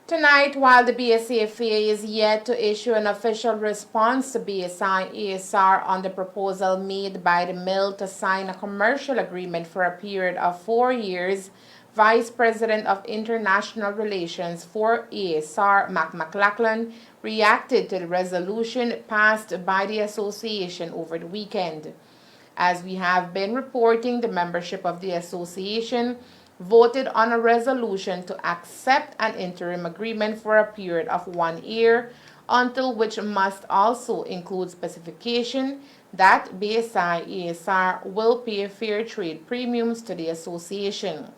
Tonight, while the BSCFA is yet to issue an official response to BSI-ASR on the proposal made by the mill to sign a commercial agreement for a period of 4 years, Vice President of International Relations for ASR, McLachlan, reacted to the resolution passed by the association over the weekend. As we have been reporting, the membership of the association voted on a resolution to accept an interim agreement for a period of 1 year, until which must also include specification that BSI-ASR will pay fair trade premiums to the association.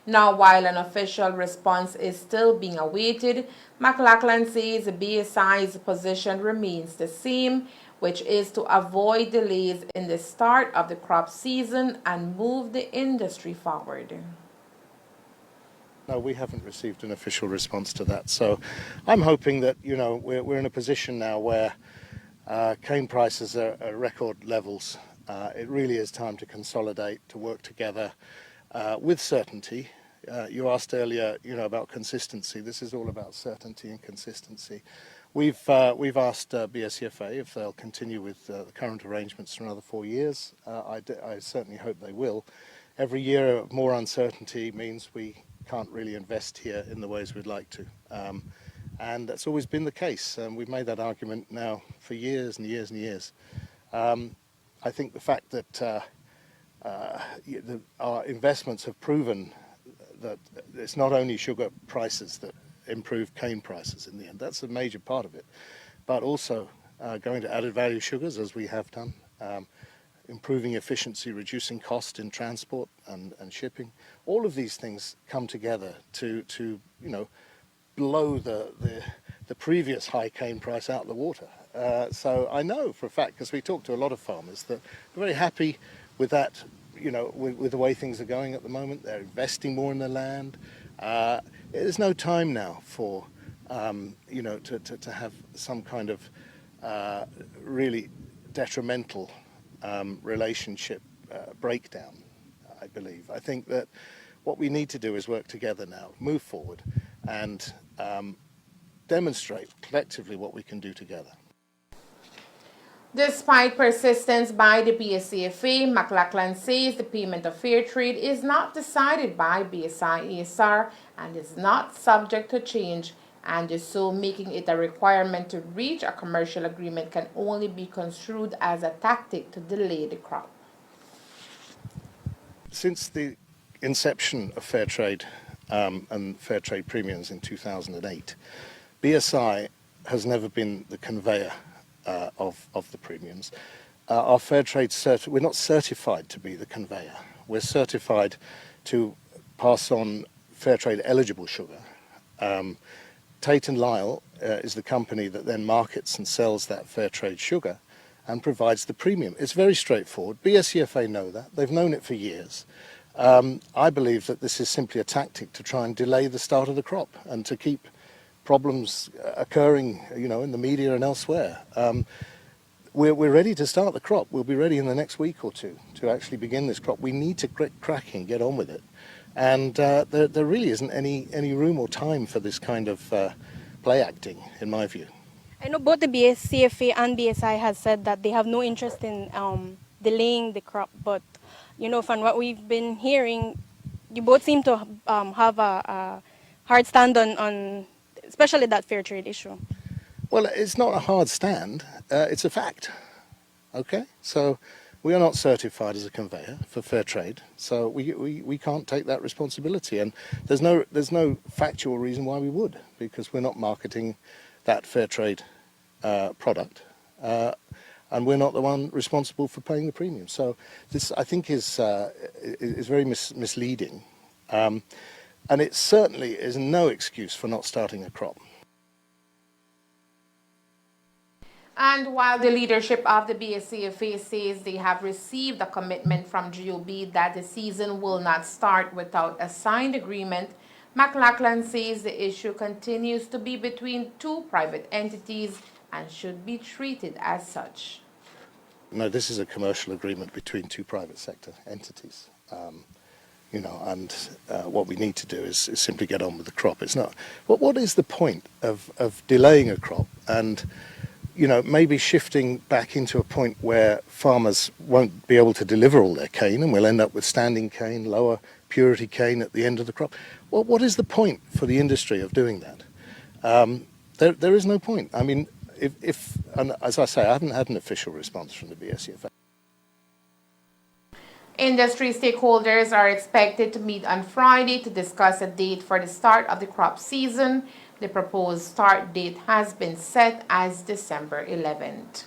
Now, while an official response is still being awaited, McLachlan says BSI's position remains the same, which is to avoid delays in the start of the crop season and move the industry forward. No, we haven't received an official response to that. So I'm hoping that, we're in a position now where cane prices are at record levels. It really is time to consolidate, to work together with certainty. You asked earlier, about consistency. This is all about certainty and consistency. We've asked BSCFA if they'll continue with the current arrangements for another 4 years. I certainly hope they will. Every year of more uncertainty means we can't really invest here in the ways we'd like to. And that's always been the case. We've made that argument now for years and years and years. I think the fact that our investments have proven that it's not only sugar prices that improve cane prices in the end, that's a major part of it, but also going to added value sugars, as we have done, improving efficiency, reducing cost in transport and shipping. All of these things come together to blow the previous high cane price out of the water. So I know for a fact, because we talked to a lot of farmers, that they're very happy with that, with the way things are going at the moment. They're investing more in the land. There's no time now for, to have some kind of really detrimental relationship breakdown, I believe. I think that what we need to do is work together now, move forward, and demonstrate collectively what we can do together. Despite persistence by the BSCFA, McLachlan says the payment of fair trade is not decided by BSI-ASR and is not subject to change, and is so making it a requirement to reach a commercial agreement can only be construed as a tactic to delay the crop. Since the inception of fair trade and fair trade premiums in 2008, BSI has never been the conveyor of the premiums. Our fair trade we're not certified to be the conveyor. We're certified to pass on fair trade eligible sugar. Tate & Lyle is the company that then markets and sells that fair trade sugar and provides the premium. It's very straightforward. BSCFA know that. They've known it for years. I believe that this is simply a tactic to try and delay the start of the crop and to keep problems occurring, in the media and elsewhere. We're ready to start the crop. We'll be ready in the next week or two to actually begin this crop. We need to get cracking, get on with it. And there really isn't any room or time for this kind of play acting, in my view. I know both the BSCFA and BSI has said that they have no interest in delaying the crop, but from what we've been hearing, you both seem to have a hard stand on especially that fair trade issue. Well, it's not a hard stand, it's a fact, okay? So we are not certified as a conveyor for fair trade, so we can't take that responsibility, and there's no factual reason why we would, because we're not marketing that fair trade product, and we're not the one responsible for paying the premium. So this, I think, is very misleading. And it certainly is no excuse for not starting a crop. And while the leadership of the BSCFA says they have received a commitment from GOB that the season will not start without a signed agreement, McLachlan says the issue continues to be between two private entities and should be treated as such. No, this is a commercial agreement between two private sector entities. and what we need to do is simply get on with the crop. It's not. What is the point of delaying a crop and maybe shifting back into a point where farmers won't be able to deliver all their cane and we'll end up with standing cane, lower purity cane at the end of the crop? Well, what is the point for the industry of doing that? There is no point. I mean, and as I say, I haven't had an official response from the BSCFA. Industry stakeholders are expected to meet on Friday to discuss a date for the start of the crop season. The proposed start date has been set as December 11th.